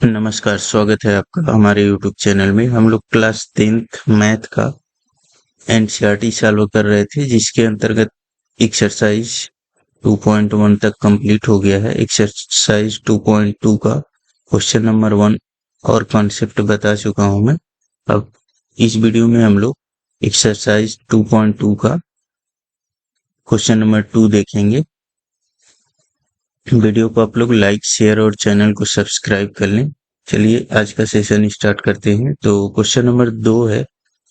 नमस्कार, स्वागत है आपका हमारे यूट्यूब चैनल में। हम लोग क्लास 10th मैथ का एनसीईआरटी सॉल्व कर रहे थे, जिसके अंतर्गत एक्सरसाइज 2.1 तक कंप्लीट हो गया है। एक्सरसाइज 2.2 का क्वेश्चन नंबर 1 और कॉन्सेप्ट बता चुका हूं मैं। अब इस वीडियो में हम लोग एक्सरसाइज 2.2 का क्वेश्चन नंबर 2 देखेंगे। वीडियो को आप लोग लाइक, शेयर और चैनल को सब्सक्राइब कर लें। चलिए आज का सेशन स्टार्ट करते हैं। तो क्वेश्चन नंबर 2 है,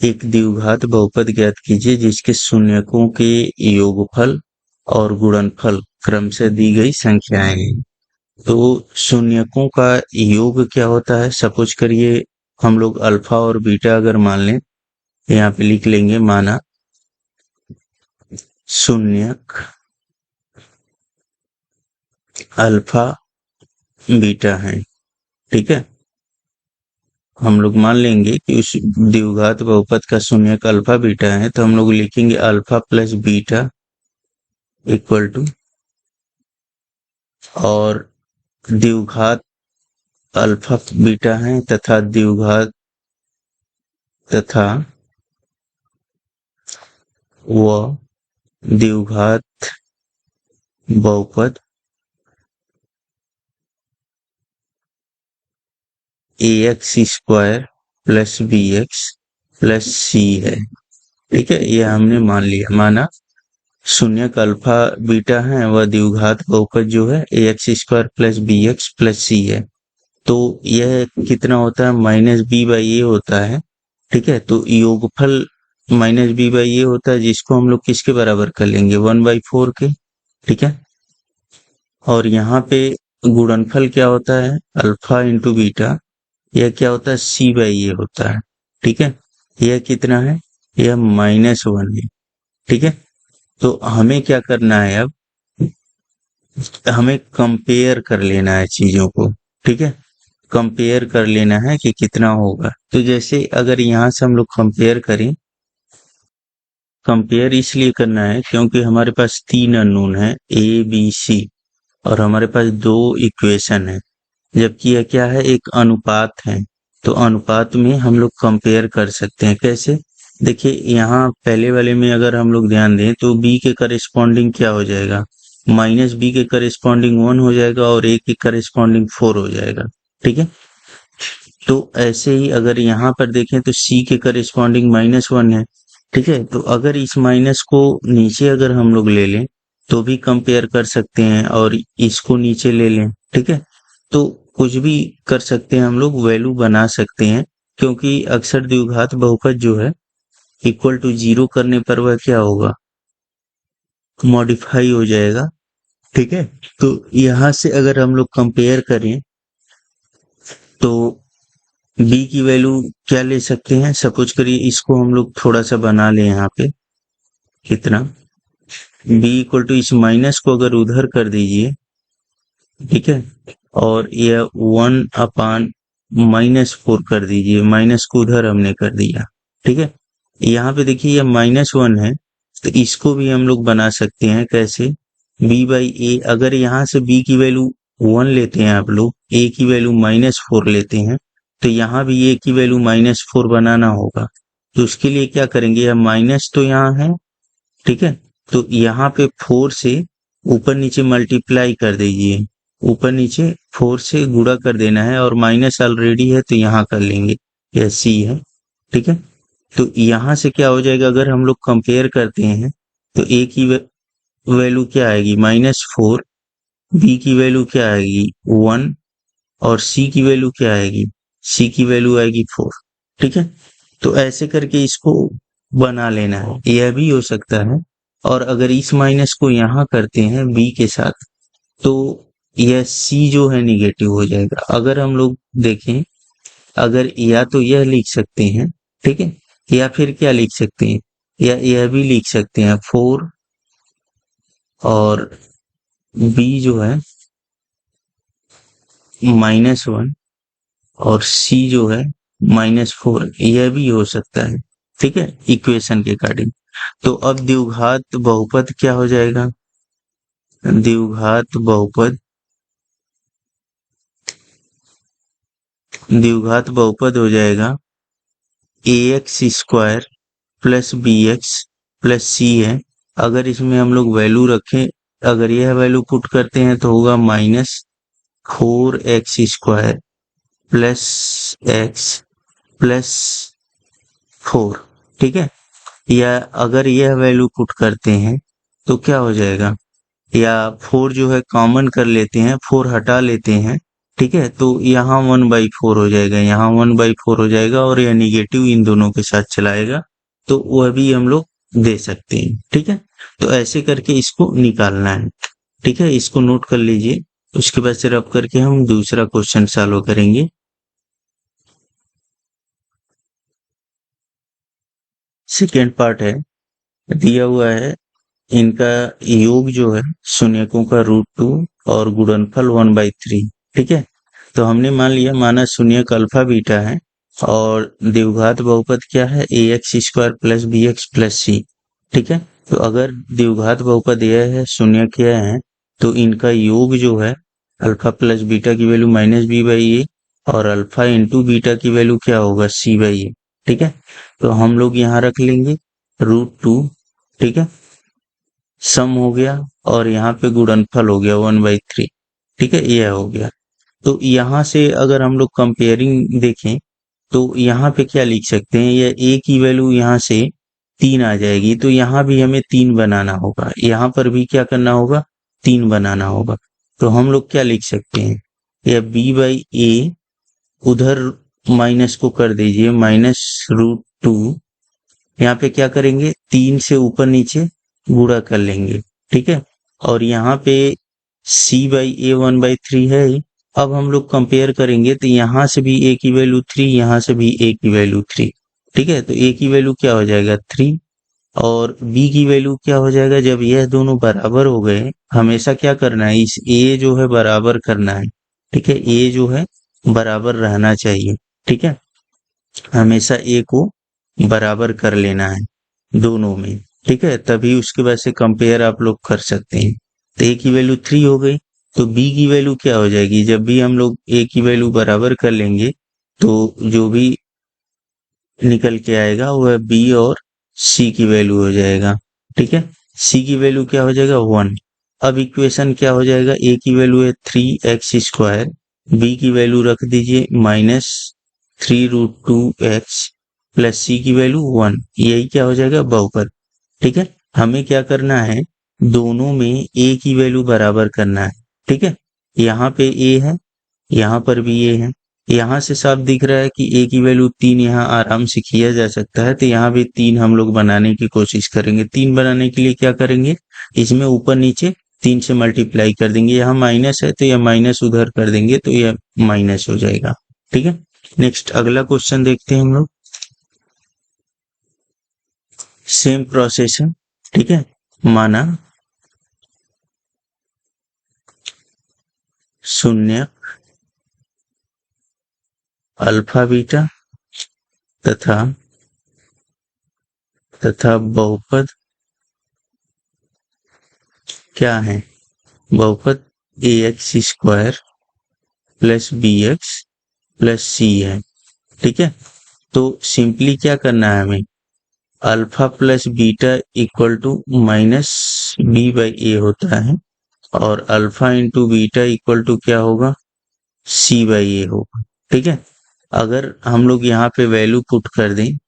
एक द्विघात बहुपद ज्ञात कीजिए जिसके शून्यकों के योगफल और गुणनफल क्रमशः दी गई संख्याएं हैं। तो शून्यकों का योग क्या होता है? सपोज करिए हम लोग अल्फा और बीटा अगर मान लें, यहाँ पे लिख लेंगे, माना शून्यक अल्फा बीटा है, ठीक है। हम लोग मान लेंगे कि उस द्विघात बहुपद का शून्यक अल्फा बीटा है, तो हम लोग लिखेंगे alpha plus beta equal to, और द्विघात अल्फा बीटा है तथा व द्विघात बहुपद ax square plus bx plus c है, ठीक है। यह हमने मान लिया। माना शून्यक अल्फा बीटा है, वह द्विघात बहुपद जो है ax square plus bx plus c है। तो यह कितना होता है? माइनस बी बाई ए होता है, ठीक है। तो योगफल माइनस बी बाई ए होता है, जिसको हम लोग किसके बराबर कर लेंगे? 1/4 के, ठीक है। और यहाँ पे गुणनफल क्या होता है? अल्फा इंटू बीटा, यह क्या होता है? सी बाई ए होता है, ठीक है। यह कितना है? यह -1 है, ठीक है। तो हमें क्या करना है? अब हमें कंपेयर कर लेना है चीजों को, ठीक है। कंपेयर कर लेना है कि कितना होगा। तो जैसे अगर यहाँ से हम लोग कंपेयर करें, कंपेयर इसलिए करना है क्योंकि हमारे पास 3 अननोन है, ए बी सी, और हमारे पास 2 इक्वेशन है, जबकि यह क्या है? एक अनुपात है। तो अनुपात में हम लोग कंपेयर कर सकते हैं। कैसे? देखिए यहाँ पहले वाले में अगर हम लोग ध्यान दें तो b के करेस्पॉन्डिंग क्या हो जाएगा? माइनस बी के करेस्पॉन्डिंग 1 हो जाएगा और a के करेस्पॉन्डिंग 4 हो जाएगा, ठीक है। तो ऐसे ही अगर यहाँ पर देखें तो c के करेस्पॉन्डिंग -1 है, ठीक है। तो अगर इस माइनस को नीचे अगर हम लोग ले लें तो भी कंपेयर कर सकते हैं, और इसको नीचे ले लें, ठीक है। तो कुछ भी कर सकते हैं हम लोग, वैल्यू बना सकते हैं, क्योंकि अक्सर द्विघात बहुपद जो है इक्वल टू 0 करने पर वह क्या होगा? मॉडिफाई हो जाएगा, ठीक है। तो यहाँ से अगर हम लोग कंपेयर करें तो b की वैल्यू क्या ले सकते हैं? सपोज करिए इसको हम लोग थोड़ा सा बना लें यहाँ पे, कितना b इक्वल टू, इस माइनस को अगर उधर कर दीजिए, ठीक है, और यह 1/-4 कर दीजिए, माइनस को उधर हमने कर दिया, ठीक है। यहाँ पे देखिए यह -1 है, तो इसको भी हम लोग बना सकते हैं। कैसे? b बाई ए, अगर यहाँ से b की वैल्यू 1 लेते हैं आप लोग, a की वैल्यू -4 लेते हैं, तो यहाँ भी a की वैल्यू -4 बनाना होगा। तो उसके लिए क्या करेंगे? यह माइनस तो यहाँ है, ठीक है। तो यहाँ पे 4 से ऊपर नीचे मल्टीप्लाई कर दीजिए, ऊपर नीचे 4 से गुणा कर देना है, और माइनस ऑलरेडी है तो यहाँ कर लेंगे, यह c है, ठीक है। तो यहाँ से क्या हो जाएगा? अगर हम लोग कंपेयर करते हैं तो a की वैल्यू क्या आएगी? -4, b की वैल्यू क्या आएगी? 1, और c की वैल्यू क्या आएगी? c की वैल्यू आएगी 4, ठीक है। तो ऐसे करके इसको बना लेना है, यह भी हो सकता है। और अगर इस माइनस को यहाँ करते हैं b के साथ, तो यह c जो है निगेटिव हो जाएगा। अगर हम लोग देखें, अगर या तो यह लिख सकते हैं, ठीक है, या फिर क्या लिख सकते हैं, या यह भी लिख सकते हैं 4, और b जो है -1, और c जो है -4, यह भी हो सकता है, ठीक है, इक्वेशन के अकॉर्डिंग। तो अब द्विघात बहुपद क्या हो जाएगा? द्विघात बहुपद द्विघात बहुपद हो जाएगा ax² plus bx plus c है। अगर इसमें हम लोग वैल्यू रखें, अगर यह वैल्यू पुट करते हैं तो होगा -4x² प्लस x प्लस 4। ठीक है, या अगर यह वैल्यू पुट करते हैं तो क्या हो जाएगा, या 4 जो है कॉमन कर लेते हैं, 4 हटा लेते हैं। ठीक है, तो यहाँ 1/4 हो जाएगा, यहाँ 1/4 हो जाएगा और यह निगेटिव इन दोनों के साथ चलाएगा, तो वह भी हम लोग दे सकते हैं। ठीक है, तो ऐसे करके इसको निकालना है। ठीक है, इसको नोट कर लीजिए, उसके बाद से रब करके हम दूसरा क्वेश्चन सॉल्व करेंगे। सेकेंड पार्ट है, दिया हुआ है इनका योग जो है शून्यकों का √2 और गुणनफल 1/3। ठीक है, तो हमने मान लिया, माना शून्यक अल्फा बीटा है और द्विघात बहुपद क्या है, ax² plus bx plus c। ठीक है, तो अगर द्विघात बहुपद यह है, शून्यक यह है, तो इनका योग जो है अल्फा प्लस बीटा की वैल्यू -b/a और अल्फा इंटू बीटा की वैल्यू क्या होगा, c/a। ठीक है, तो हम लोग यहाँ रख लेंगे √2। ठीक है, सम हो गया और यहाँ पे गुणनफल हो गया 1/3। ठीक है, यह हो गया। तो यहाँ से अगर हम लोग कंपेयरिंग देखें तो यहाँ पे क्या लिख सकते हैं, यह a की वैल्यू यहाँ से 3 आ जाएगी, तो यहाँ भी हमें 3 बनाना होगा, यहाँ पर भी क्या करना होगा, 3 बनाना होगा। तो हम लोग क्या लिख सकते हैं, यह b/a, उधर माइनस को कर दीजिए -√2, यहाँ पे क्या करेंगे, 3 से ऊपर नीचे गुणा कर लेंगे। ठीक है, और यहाँ पे c/a 1/3 है ही। अब हम लोग कंपेयर करेंगे तो यहाँ से भी a की वैल्यू 3, यहाँ से भी a की वैल्यू 3। ठीक है, तो a की वैल्यू क्या हो जाएगा 3 और b की वैल्यू क्या हो जाएगा, जब यह दोनों बराबर हो गए, हमेशा क्या करना है, इस a जो है बराबर करना है। ठीक है, a जो है बराबर रहना चाहिए। ठीक है, हमेशा a को बराबर कर लेना है दोनों में। ठीक है, तभी उसके बाद से कंपेयर आप लोग कर सकते हैं। तो a की वैल्यू 3 हो गई, तो b की वैल्यू क्या हो जाएगी, जब भी हम लोग a की वैल्यू बराबर कर लेंगे तो जो भी निकल के आएगा वह b और c की वैल्यू हो जाएगा। ठीक है, c की वैल्यू क्या हो जाएगा 1। अब इक्वेशन क्या हो जाएगा, a की वैल्यू है 3x², b की वैल्यू रख दीजिए -3√2x प्लस c की वैल्यू 1, यही क्या हो जाएगा बहुपद। ठीक है, हमें क्या करना है, दोनों में a की वैल्यू बराबर करना है। ठीक है, यहाँ पे a है, यहाँ पर भी a है, यहाँ से साफ दिख रहा है कि a की वैल्यू 3 यहाँ आराम से किया जा सकता है, तो यहाँ भी 3 हम लोग बनाने की कोशिश करेंगे। 3 बनाने के लिए क्या करेंगे, इसमें ऊपर नीचे 3 से मल्टीप्लाई कर देंगे, यहाँ माइनस है तो यह माइनस उधर कर देंगे तो यह माइनस हो जाएगा। ठीक है, नेक्स्ट अगला क्वेश्चन देखते हैं हम लोग, सेम प्रोसेस है। ठीक है, माना शून्य अल्फा बीटा तथा बहुपद क्या है, बहुपद ax² plus bx plus c है। ठीक है, तो सिंपली क्या करना है हमें, alpha plus beta equal to -b/a होता है और alpha into beta equal to क्या होगा, c/a होगा। ठीक है, अगर हम लोग यहाँ पे वैल्यू पुट कर दें,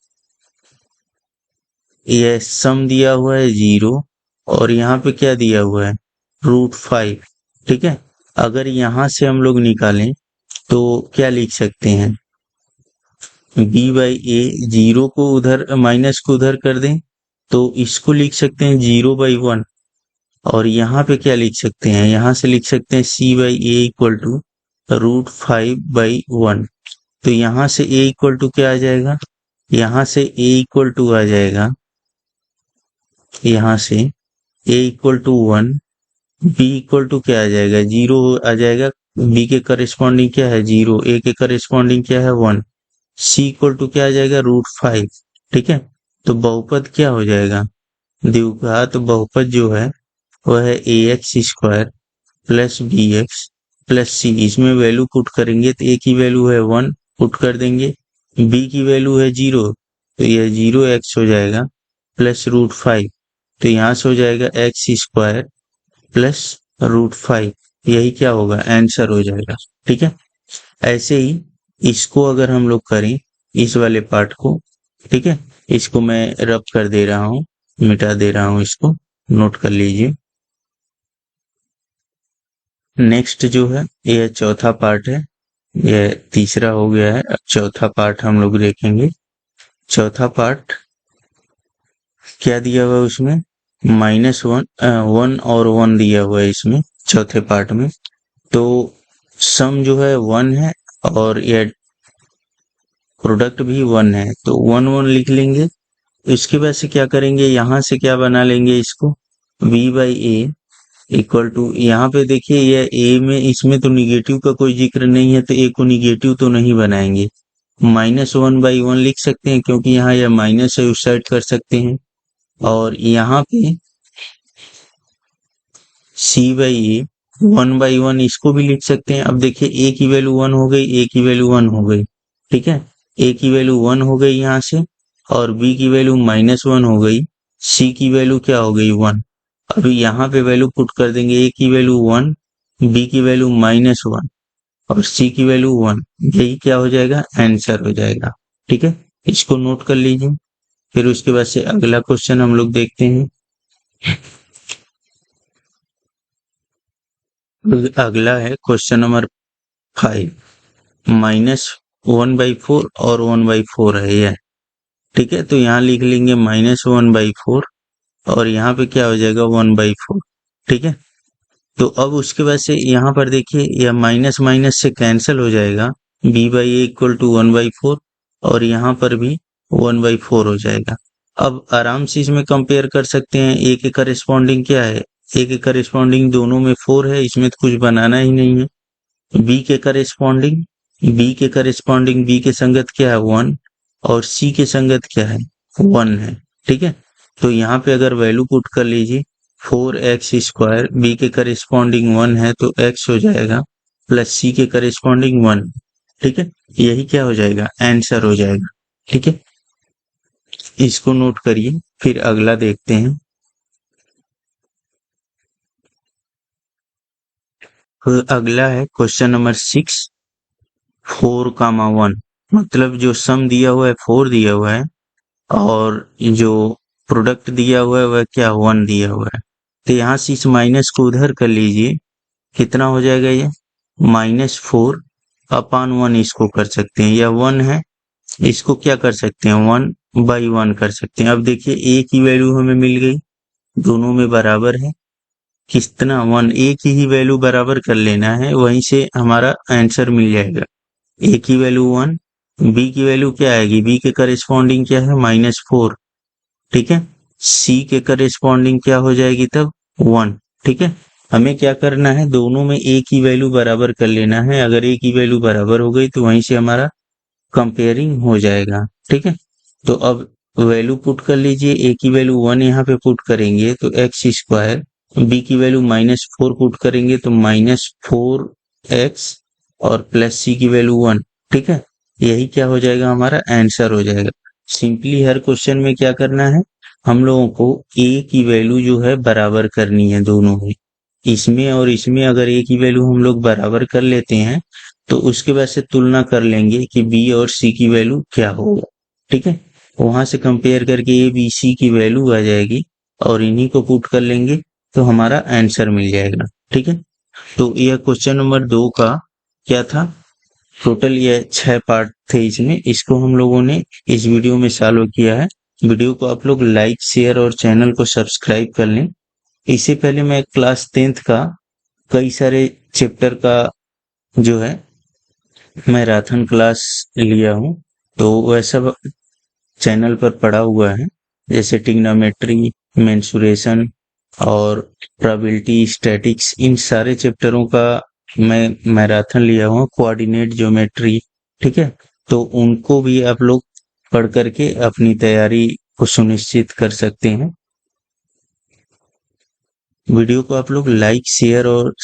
यह सम दिया हुआ है 0 और यहाँ पे क्या दिया हुआ है √5। ठीक है, अगर यहाँ से हम लोग निकालें तो क्या लिख सकते हैं, b/a, 0 को उधर माइनस को उधर कर दें तो इसको लिख सकते हैं 0/1 और यहाँ पे क्या लिख सकते हैं, यहाँ से लिख सकते हैं c/a इक्वल टू √5/1। तो यहाँ से a इक्वल टू क्या आ जाएगा, यहाँ से a इक्वल टू आ जाएगा, यहाँ से a equal to 1, b equal to क्या आ जाएगा 0 आ जाएगा, b के करस्पॉन्डिंग क्या है 0, a के करस्पॉन्डिंग क्या है 1, c इक्वल टू क्या आ जाएगा √5। ठीक है, तो बहुपद क्या हो जाएगा, द्विघात बहुपद जो है वह है ax² plus bx plus c, इसमें वैल्यू पुट करेंगे तो a की वैल्यू है 1 पुट कर देंगे। b की वैल्यू है 0, तो यह 0x हो जाएगा प्लस √5, तो यहाँ से हो जाएगा एक्स स्क्वायर प्लस √5, यही क्या होगा, आंसर हो जाएगा। ठीक है, ऐसे ही इसको अगर हम लोग करें, इस वाले पार्ट को, ठीक है, इसको मैं रब कर दे रहा हूँ, मिटा दे रहा हूँ, इसको नोट कर लीजिए। नेक्स्ट जो है यह चौथा पार्ट है, यह तीसरा हो गया है, अब चौथा पार्ट हम लोग देखेंगे। चौथा पार्ट क्या दिया हुआ है उसमें, -1 और 1 दिया हुआ है इसमें चौथे पार्ट में। तो सम जो है 1 है और यह प्रोडक्ट भी 1 है, तो 1 1 लिख लेंगे। इसके बाद से क्या करेंगे, यहाँ से क्या बना लेंगे इसको, b/a इक्वल टू, यहाँ पे देखिए यह a में, इसमें तो निगेटिव का कोई जिक्र नहीं है, तो a को निगेटिव तो नहीं बनाएंगे, -1/1 लिख सकते हैं, क्योंकि यहाँ यह माइनस है, उस साइड कर सकते हैं। और यहाँ पे c/a 1/1 इसको भी लिख सकते हैं। अब देखिए a की वैल्यू 1 हो गई, a की वैल्यू 1 हो गई, ठीक है, a की वैल्यू 1 हो गई यहाँ से, और b की वैल्यू -1 हो गई, c की वैल्यू क्या हो गई 1। अभी यहाँ पे वैल्यू पुट कर देंगे, a की वैल्यू 1, b की वैल्यू -1 और c की वैल्यू 1, यही क्या हो जाएगा, आंसर हो जाएगा। ठीक है, इसको नोट कर लीजिए। फिर उसके बाद से अगला क्वेश्चन हम लोग देखते हैं। अगला है क्वेश्चन नंबर 5, -1/4 और 1/4 है यह, ठीक है, तो यहाँ लिख लेंगे -1/4 और यहाँ पे क्या हो जाएगा 1/4, ठीक है। तो अब उसके बाद से यहाँ पर देखिए यह माइनस माइनस से कैंसिल हो जाएगा, b/a इक्वल टू 1/4 और यहाँ पर भी 1/4 हो जाएगा। अब आराम से इसमें कंपेयर कर सकते हैं, a के करस्पॉन्डिंग क्या है, a के करस्पॉन्डिंग दोनों में 4 है, इसमें तो कुछ बनाना ही नहीं है। b के करस्पॉन्डिंग b के संगत क्या है 1 और c के संगत क्या है 1 है, ठीक है। तो यहाँ पे अगर वैल्यू पुट कर लीजिए, 4x² b के करस्पॉन्डिंग 1 है तो x हो जाएगा प्लस c के करस्पॉन्डिंग 1, ठीक है, यही क्या हो जाएगा, आंसर हो जाएगा। ठीक है, इसको नोट करिए। फिर अगला देखते हैं। अगला है क्वेश्चन नंबर 6, 4,1, मतलब जो सम दिया हुआ है 4 दिया हुआ है और जो प्रोडक्ट दिया हुआ है वह क्या 1 दिया हुआ है। तो यहाँ से इस माइनस को उधर कर लीजिए, कितना हो जाएगा ये -4/1 इसको कर सकते हैं, या 1 है इसको क्या कर सकते हैं 1/1 कर सकते हैं। अब देखिए a की वैल्यू हमें मिल गई, दोनों में बराबर है, कितना 1, a की ही वैल्यू बराबर कर लेना है, वहीं से हमारा आंसर मिल जाएगा। a की वैल्यू 1, b की वैल्यू क्या आएगी, b के करस्पॉन्डिंग क्या है -4, ठीक है, c के करस्पॉन्डिंग क्या हो जाएगी तब 1, ठीक है। हमें क्या करना है, दोनों में a की वैल्यू बराबर कर लेना है, अगर a की वैल्यू बराबर हो गई तो वहीं से हमारा कंपेयरिंग हो जाएगा, ठीक है। तो अब वैल्यू पुट कर लीजिए, a की वैल्यू 1 यहाँ पे पुट करेंगे तो x², b की वैल्यू -4 पुट करेंगे तो -4x और प्लस c की वैल्यू 1, ठीक है, यही क्या हो जाएगा, हमारा आंसर हो जाएगा। सिंपली हर क्वेश्चन में क्या करना है, हम लोगों को a की वैल्यू जो है बराबर करनी है दोनों में, इसमें और इसमें अगर a की वैल्यू हम लोग बराबर कर लेते हैं तो उसके बाद से तुलना कर लेंगे कि b और c की वैल्यू क्या होगा, ठीक है, वहां से कंपेयर करके a b c की वैल्यू आ जाएगी और इन्हीं को पुट कर लेंगे तो हमारा आंसर मिल जाएगा, ठीक है। तो यह क्वेश्चन नंबर 2 का क्या था, टोटल यह 6 पार्ट थे इसमें, इसको हम लोगों ने इस वीडियो में सॉल्व किया है। वीडियो को आप लोग लाइक शेयर और चैनल को सब्सक्राइब कर लें। इससे पहले मैं क्लास 10th का कई सारे चैप्टर का जो है मैराथन क्लास लिया हूँ, तो वह सब चैनल पर पड़ा हुआ है, जैसे ट्रिग्नोमेट्री, मेंसुरेशन और प्रोबेबिलिटी, स्टैटिक्स, इन सारे चैप्टरों का मैं मैराथन लिया हूँ, कोऑर्डिनेट ज्योमेट्री, ठीक है, तो उनको भी आप लोग पढ़ करके अपनी तैयारी को सुनिश्चित कर सकते हैं। वीडियो को आप लोग लाइक शेयर और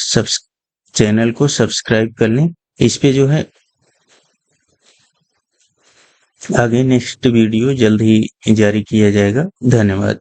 चैनल को सब्सक्राइब कर लें। इस पे जो है आगे नेक्स्ट वीडियो जल्द ही जारी किया जाएगा। धन्यवाद।